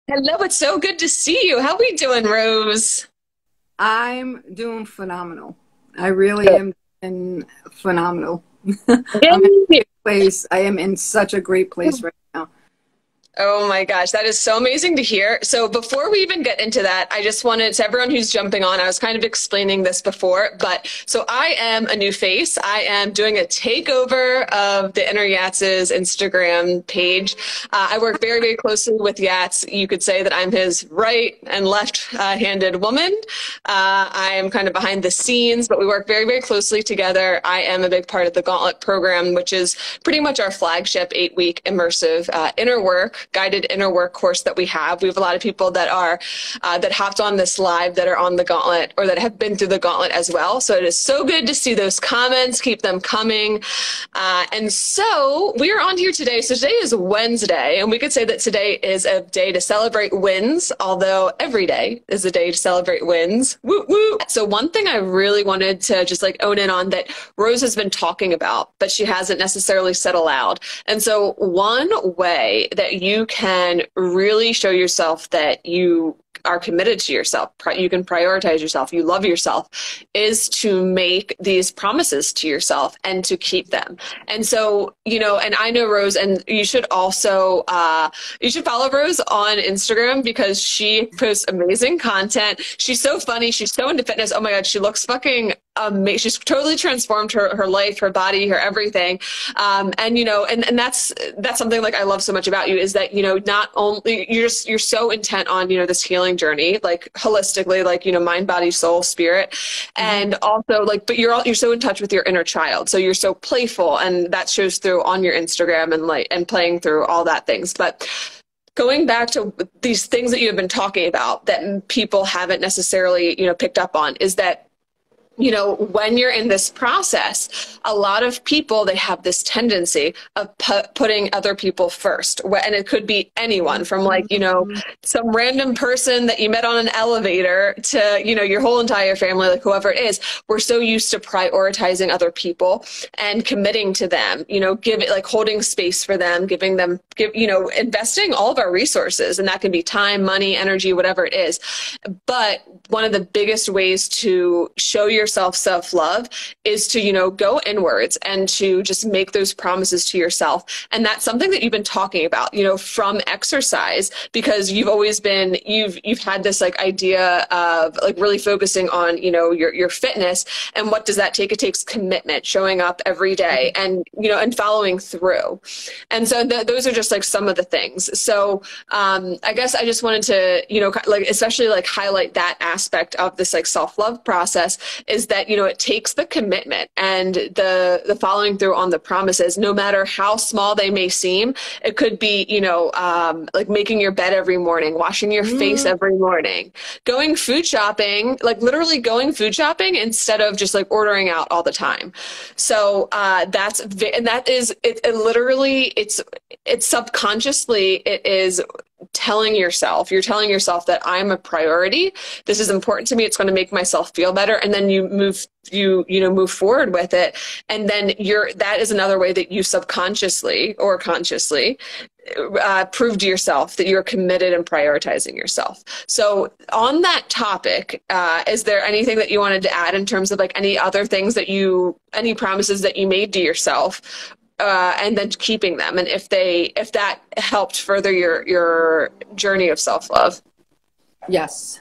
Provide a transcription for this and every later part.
Hello, it's so good to see you. How we doing, Rose? I'm doing phenomenal. I really am doing phenomenal. I'm in a Yay. great place. I am in such a great place right now. Oh my gosh, that is so amazing to hear. So before we even get into that, I just wanted to everyone who's jumping on, I was kind of explaining this before, but so I am a new face. I am doing a takeover of the Inner Yats' Instagram page. I work very, very closely with Yats. You could say that I'm his right and left-handed woman. I am kind of behind the scenes, but we work very, very closely together. I am a big part of the Gauntlet program, which is pretty much our flagship 8-week immersive inner work, guided inner work course that we have. We have a lot of people that are that hopped on this live that are on the Gauntlet or that have been through the Gauntlet as well. So it is so good to see those comments. Keep them coming. And so we are on here today. So today is Wednesday, and we could say that today is a day to celebrate wins, although every day is a day to celebrate wins. Woo woo. So one thing I really wanted to just like own in on that Rose has been talking about, but she hasn't necessarily said aloud. And so one way that you can really show yourself that you are committed to yourself, you can prioritize yourself, you love yourself, is to make these promises to yourself and to keep them. And so, and I know Rose, and you should also, you should follow Rose on Instagram because she posts amazing content. She's so funny. She's so into fitness. Oh my God, she looks fucking amazing. She's totally transformed her life, her body, her everything. And that's something like I love so much about you is that, not only you're so intent on, this healing journey, like holistically, like, mind, body, soul, spirit. Mhm. And also like, but you're so in touch with your inner child. So you're so playful, and that shows through on your Instagram and playing through all that things. But going back to these things that you have been talking about that people haven't necessarily, picked up on is that when you're in this process, a lot of people, they have this tendency of putting other people first. And it could be anyone from like, Mhm. some random person that you met on an elevator to, your whole entire family, like whoever it is. We're so used to prioritizing other people and committing to them, give it like holding space for them, investing all of our resources. And that can be time, money, energy, whatever it is. But one of the biggest ways to show yourself self-love is to, go inwards and to just make those promises to yourself. And that's something that you've been talking about, from exercise, because you've had this like idea of like really focusing on, your fitness. And what does that take? It takes commitment, showing up every day and, and following through. And so those are just like some of the things. So I guess I just wanted to, like, especially like highlight that aspect of this like self-love process is that, it takes the commitment and the following through on the promises, no matter how small they may seem. It could be, like making your bed every morning, washing your face Mhm. every morning, going food shopping, like literally going food shopping instead of just like ordering out all the time. So and that is, it literally, it's subconsciously, it is you're telling yourself that I'm a priority. This is important to me. It's going to make myself feel better. And then move forward with it. And then that is another way that you subconsciously or consciously prove to yourself that you're committed and prioritizing yourself. So on that topic, is there anything that you wanted to add in terms of like any other things any promises that you made to yourself, and then keeping them, and if that helped further your journey of self-love? Yes.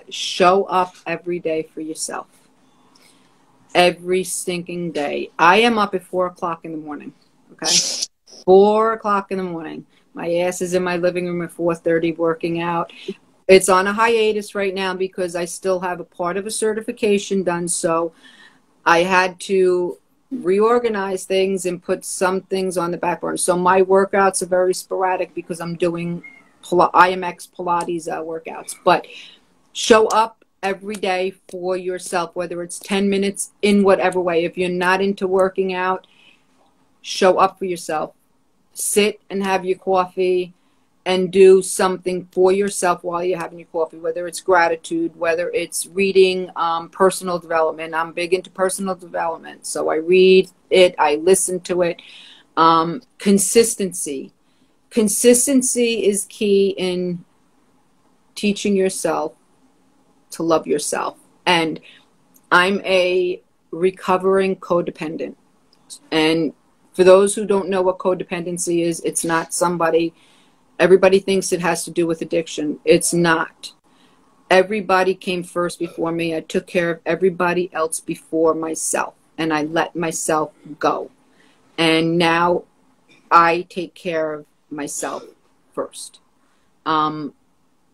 Show up every day for yourself. Every stinking day. I am up at 4 o'clock in the morning. Okay. 4 o'clock in the morning. My ass is in my living room at 4:30 working out. It's on a hiatus right now because I still have a part of a certification done. So I had to reorganize things and put some things on the back burner. So my workouts are very sporadic because I'm doing IMX Pilates workouts. But show up every day for yourself, whether it's 10 minutes in whatever way. If you're not into working out, show up for yourself. Sit and have your coffee and do something for yourself while you're having your coffee, whether it's gratitude, whether it's reading personal development. I'm big into personal development. So I read it, I listen to it. Consistency. Consistency is key in teaching yourself to love yourself. And I'm a recovering codependent. And for those who don't know what codependency is, it's not somebody, everybody thinks it has to do with addiction. It's not. Everybody came first before me. I took care of everybody else before myself, and I let myself go. And now I take care of myself first. I'm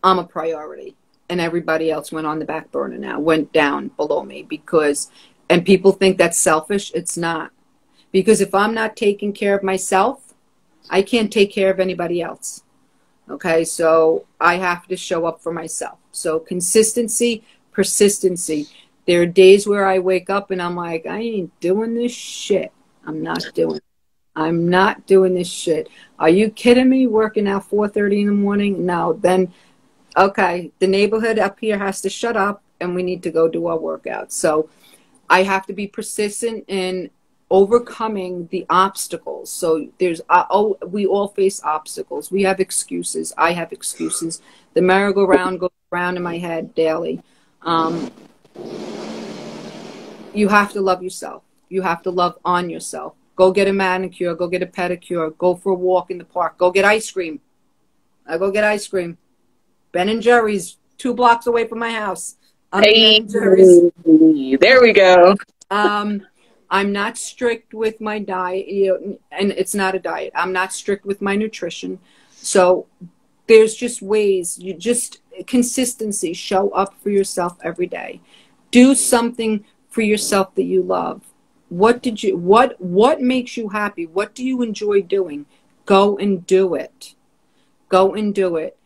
a priority, and everybody else went on the back burner now, went down below me because, and people think that's selfish. It's not. Because if I'm not taking care of myself, I can't take care of anybody else. Okay, so I have to show up for myself. So consistency, persistency. There are days where I wake up and I'm like, I ain't doing this shit. I'm not doing it. I'm not doing this shit. Are you kidding me? Working out 4:30 in the morning? No, then, okay, the neighborhood up here has to shut up and we need to go do our workout. So I have to be persistent in overcoming the obstacles. So there's, we all face obstacles. We have excuses. I have excuses. The merry-go-round goes around in my head daily. You have to love yourself. You have to love on yourself. Go get a manicure. Go get a pedicure. Go for a walk in the park. Go get ice cream. I go get ice cream. Ben and Jerry's 2 blocks away from my house. Hey, there we go. I'm not strict with my diet, and it's not a diet. I'm not strict with my nutrition. So there's just ways, you just consistency, show up for yourself every day. Do something for yourself that you love. What makes you happy? What do you enjoy doing? Go and do it. Go and do it.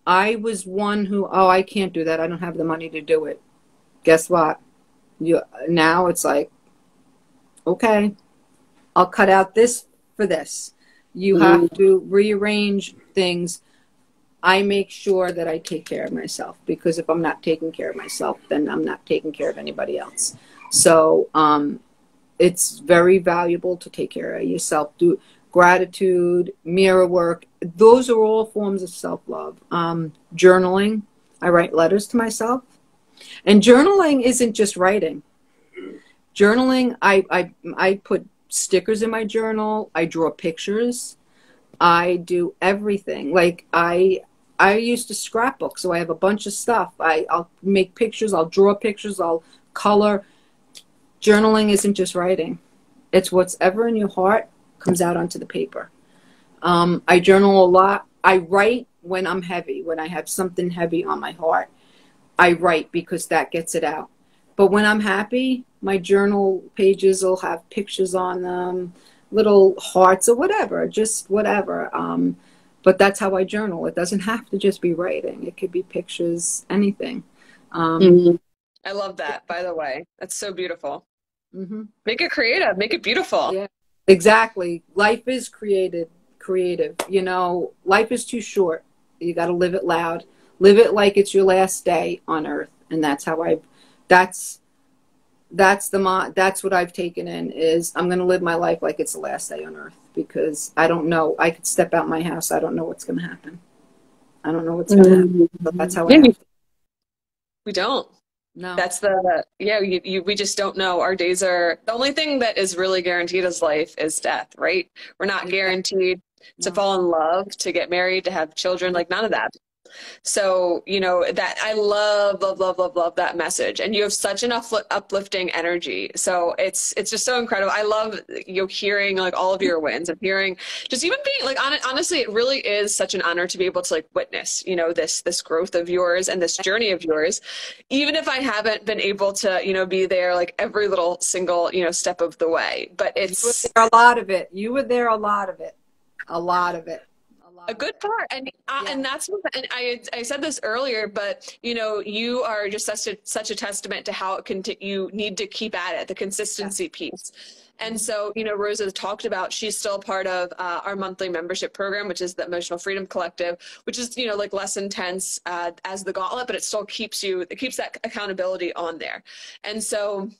I was one who, oh, I can't do that. I don't have the money to do it. Guess what? Now it's like, okay, I'll cut out this for this. You have to rearrange things. I make sure that I take care of myself, because if I'm not taking care of myself, then I'm not taking care of anybody else. So it's very valuable to take care of yourself. Do gratitude, mirror work. Those are all forms of self-love. Journaling. I write letters to myself. And journaling isn't just writing. Journaling, I put stickers in my journal. I draw pictures. I do everything. Like I used to scrapbook, so I have a bunch of stuff. I'll make pictures. I'll draw pictures. I'll color. Journaling isn't just writing. It's whatever in your heart comes out onto the paper. I journal a lot. I write when I'm heavy, when I have something heavy on my heart. I write because that gets it out. But when I'm happy, my journal pages will have pictures on them, little hearts or whatever, just whatever. But that's how I journal. It doesn't have to just be writing. It could be pictures, anything. I love that, by the way. That's so beautiful. Make it creative. Make it beautiful. Yeah, exactly. Life is creative. You know, life is too short. You got to live it loud. Live it like it's your last day on earth. And that's how that's what I've taken in, is I'm going to live my life like it's the last day on earth, because I don't know. I could step out my house. I don't know what's going to happen. I don't know what's going to happen. But that's how we don't. No. That's we just don't know. Our days are, the only thing that is really guaranteed as life is death, right? We're not guaranteed to fall in love, to get married, to have children, like none of that. So, you know, that I love that message. And you have such an uplifting energy. So it's just so incredible. I love, you know, hearing like all of your wins, and hearing just even being like, honestly, it really is such an honor to be able to like witness, you know, this growth of yours and this journey of yours, even if I haven't been able to, you know, be there like every little single, you know, step of the way. But it's a lot of it. You were there a lot of it. A lot of it. A good part. And that's what, and I said this earlier, but you know, you are just such a testament to how you need to keep at it, the consistency piece. And so, you know, Rosa talked about, she's still part of our monthly membership program, which is the Emotional Freedom Collective, which is, you know, like less intense as the Gauntlet, but it still keeps that accountability on there. And so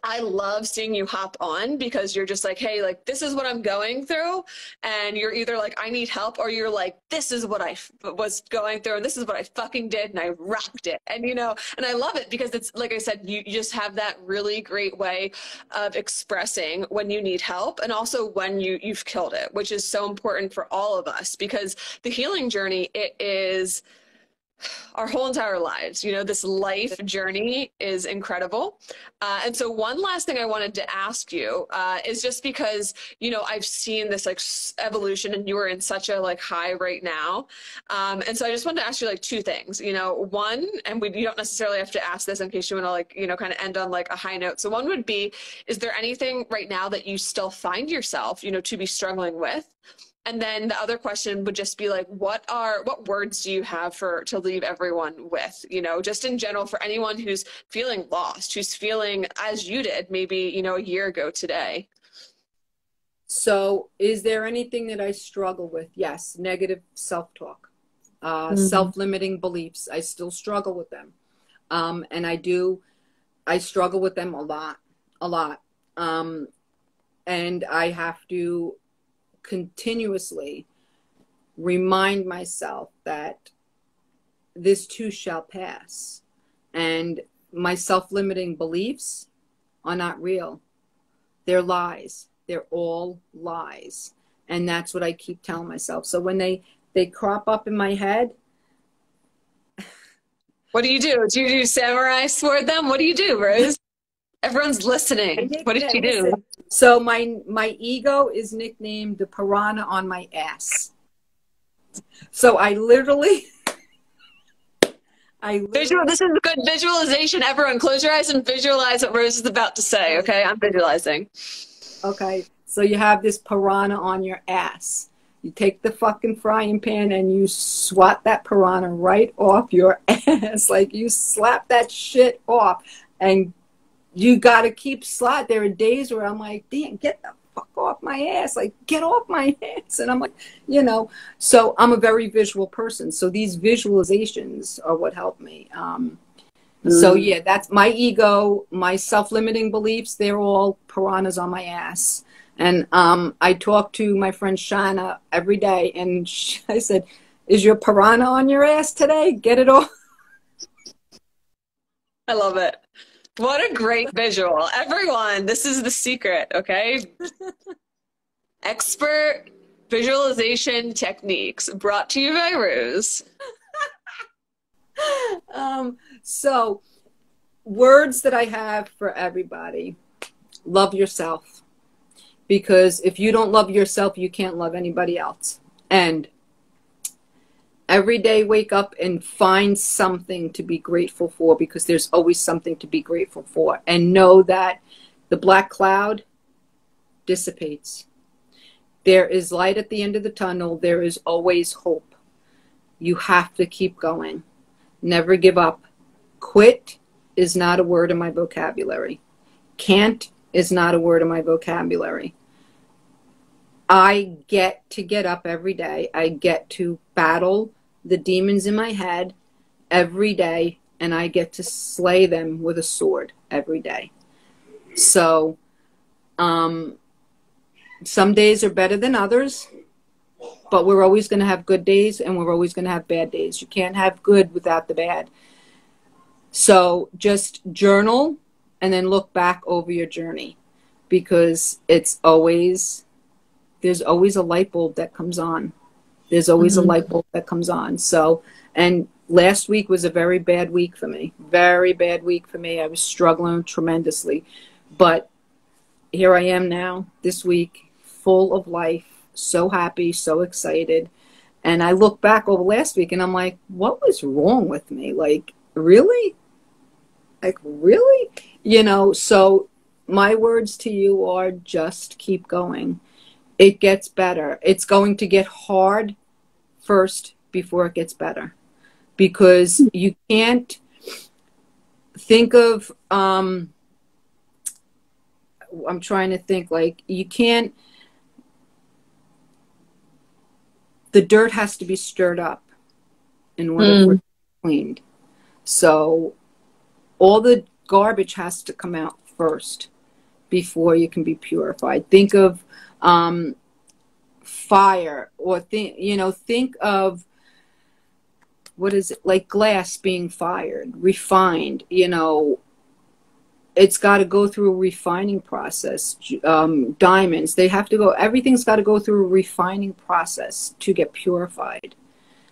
I love seeing you hop on because you're just like, hey, like, this is what I'm going through. And you're either like, I need help, or you're like, this is what was going through, and this is what I fucking did, and I rocked it. And, and I love it because it's, like I said, you just have that really great way of expressing when you need help and also when you've killed it, which is so important for all of us because the healing journey, it is our whole entire lives. This life journey is incredible. And so one last thing I wanted to ask you is just because, I've seen this like evolution and you are in such a like high right now. And so I just wanted to ask you like two things, one, and you don't necessarily have to ask this in case you want to like, kind of end on like a high note. So one would be, is there anything right now that you still find yourself, to be struggling with? And then the other question would just be like, what words do you have to leave everyone with, just in general for anyone who's feeling lost, who's feeling as you did maybe, a year ago today? So is there anything that I struggle with? Yes. Negative self-talk, self-limiting beliefs. I still struggle with them. And I struggle with them a lot. And I have to continuously remind myself that this too shall pass, and my self-limiting beliefs are not real. They're lies. They're all lies. And that's what I keep telling myself. So when they crop up in my head, what do you do? Do you do samurai sword them? What do you do, Rose? Everyone's listening. What did she do? So my ego is nicknamed the piranha on my ass. So I literally this is a good visualization. Everyone close your eyes and visualize what Rose is about to say. Okay, I'm visualizing. Okay, so you have this piranha on your ass. You take the fucking frying pan and you swat that piranha right off your ass. Like you slap that shit off, and you got to keep slot. There are days where I'm like, damn, get the fuck off my ass. Like, get off my ass. And I'm like, so I'm a very visual person. So these visualizations are what help me. So yeah, that's my ego, my self-limiting beliefs. They're all piranhas on my ass. And I talk to my friend Shana every day. And I said, is your piranha on your ass today? Get it off. I love it. What a great visual. Everyone, this is the secret, okay? Expert visualization techniques brought to you by Rose. So words that I have for everybody. Love yourself. Because if you don't love yourself, you can't love anybody else. And every day wake up and find something to be grateful for, because there's always something to be grateful for. And know that the black cloud dissipates. There is light at the end of the tunnel. There is always hope. You have to keep going. Never give up. Quit is not a word in my vocabulary. Can't is not a word in my vocabulary. I get to get up every day. I get to battle the demons in my head every day, and I get to slay them with a sword every day. So some days are better than others, but we're always going to have good days and we're always going to have bad days. You can't have good without the bad. So just journal and then look back over your journey, because there's always a light bulb that comes on. There's always a light bulb that comes on. So, and last week was a very bad week for me. Very bad week for me. I was struggling tremendously. But here I am now, this week, full of life, so happy, so excited. And I look back over last week and I'm like, what was wrong with me? Like, really? Like, really? So my words to you are just keep going. It gets better. It's going to get hard first before it gets better, because you can't think of, I'm trying to think, like, you can't, the dirt has to be stirred up in order for it to be cleaned. So all the garbage has to come out first before you can be purified. Think of fire, or think of, what is it, like glass being fired, refined. It's got to go through a refining process. Diamonds, they have to go, everything's got to go through a refining process to get purified.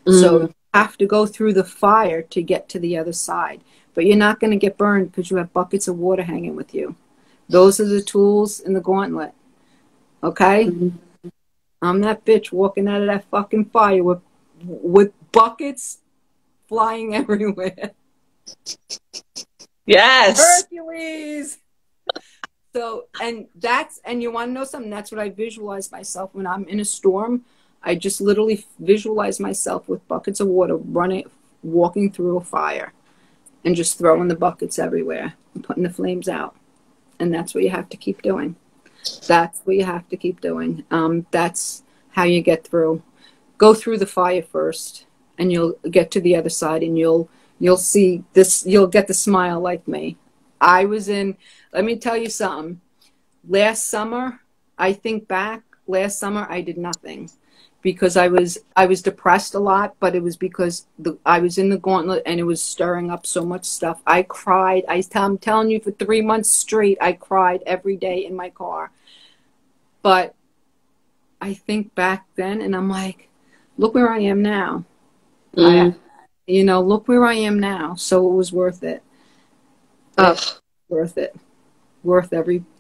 So you have to go through the fire to get to the other side. But you're not going to get burned because you have buckets of water hanging with you. Those are the tools in the gauntlet. Okay? I'm that bitch walking out of that fucking fire with buckets flying everywhere. Yes. Hercules. So, and you want to know something? That's what I visualize myself when I'm in a storm. I just literally visualize myself with buckets of water walking through a fire and just throwing the buckets everywhere and putting the flames out. And that's what you have to keep doing. That's what you have to keep doing. That's how you get through. Go through the fire first, and you'll get to the other side, and you'll see this. You'll get the smile like me. Let me tell you something. Last summer, I think back, last summer I did nothing because I was depressed a lot, but it was because I was in the gauntlet and it was stirring up so much stuff. I cried. I'm telling you, for 3 months straight, I cried every day in my car. But I think back then and I'm like, look where I am now. Look where I am now. So it was worth it. Worth it. Worth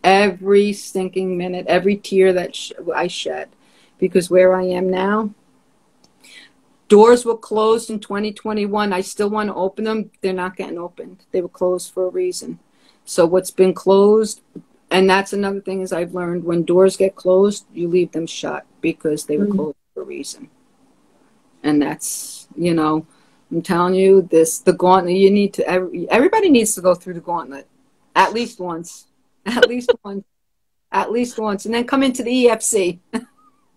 every stinking minute, every tear that I shed. Because where I am now, doors were closed in 2021. I still want to open them. They're not getting opened. They were closed for a reason. So what's been closed, and that's another thing is I've learned, when doors get closed, you leave them shut because they were closed for a reason. And that's, I'm telling you, the gauntlet, everybody needs to go through the gauntlet at least once. At least once. At least once. And then come into the EFC.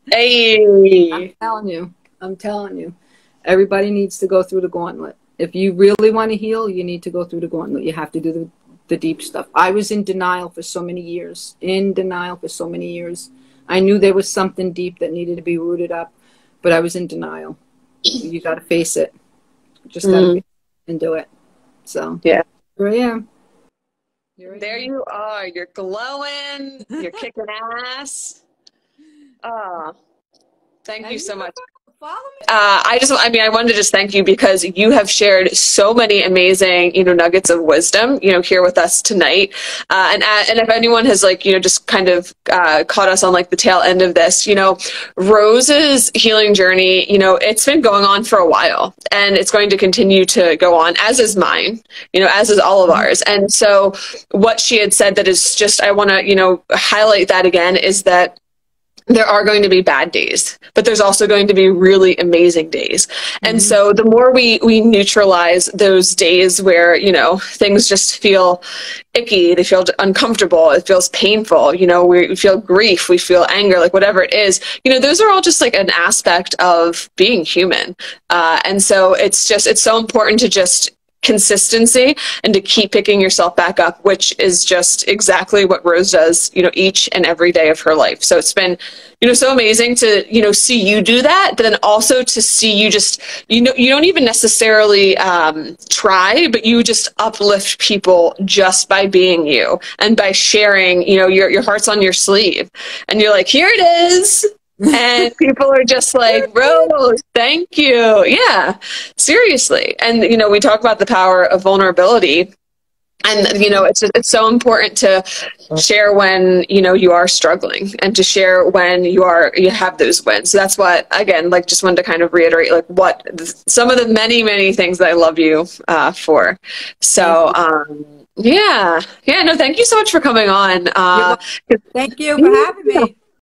Hey. I'm telling you. Everybody needs to go through the gauntlet. If you really want to heal, you need to go through the gauntlet. You have to do the deep stuff. I was in denial for so many years. I knew there was something deep that needed to be rooted up, but I was in denial. You got to face it. Just got to face it and do it. So, yeah. Here I am. There you are. You're glowing. You're kicking ass. Thank you so much. Follow me. I wanted to just thank you because you have shared so many amazing, nuggets of wisdom, here with us tonight. And if anyone has just kind of caught us on the tail end of this, Rose's healing journey, it's been going on for a while, and it's going to continue to go on, as is mine, as is all of ours. And so what she had said that is just, I want to, highlight that again, is that there are going to be bad days, but there's also going to be really amazing days. And so the more we neutralize those days where, things just feel icky, they feel uncomfortable, it feels painful, we feel grief, we feel anger, whatever it is, those are all just an aspect of being human. And so it's so important to just consistency and to keep picking yourself back up, which is just exactly what Rose does, each and every day of her life. So it's been, so amazing to, see you do that, but then also to see you just, you don't even necessarily try, but you just uplift people just by being you and by sharing, your heart's on your sleeve, and you're like, here it is. And people are just like, Rose, thank you. Yeah, seriously. And, we talk about the power of vulnerability. And, it's so important to share when, you are struggling, and to share when you have those wins. So that's what, again, just wanted to kind of reiterate, some of the many, many things that I love you for. So, no, thank you so much for coming on. Thank you for having me.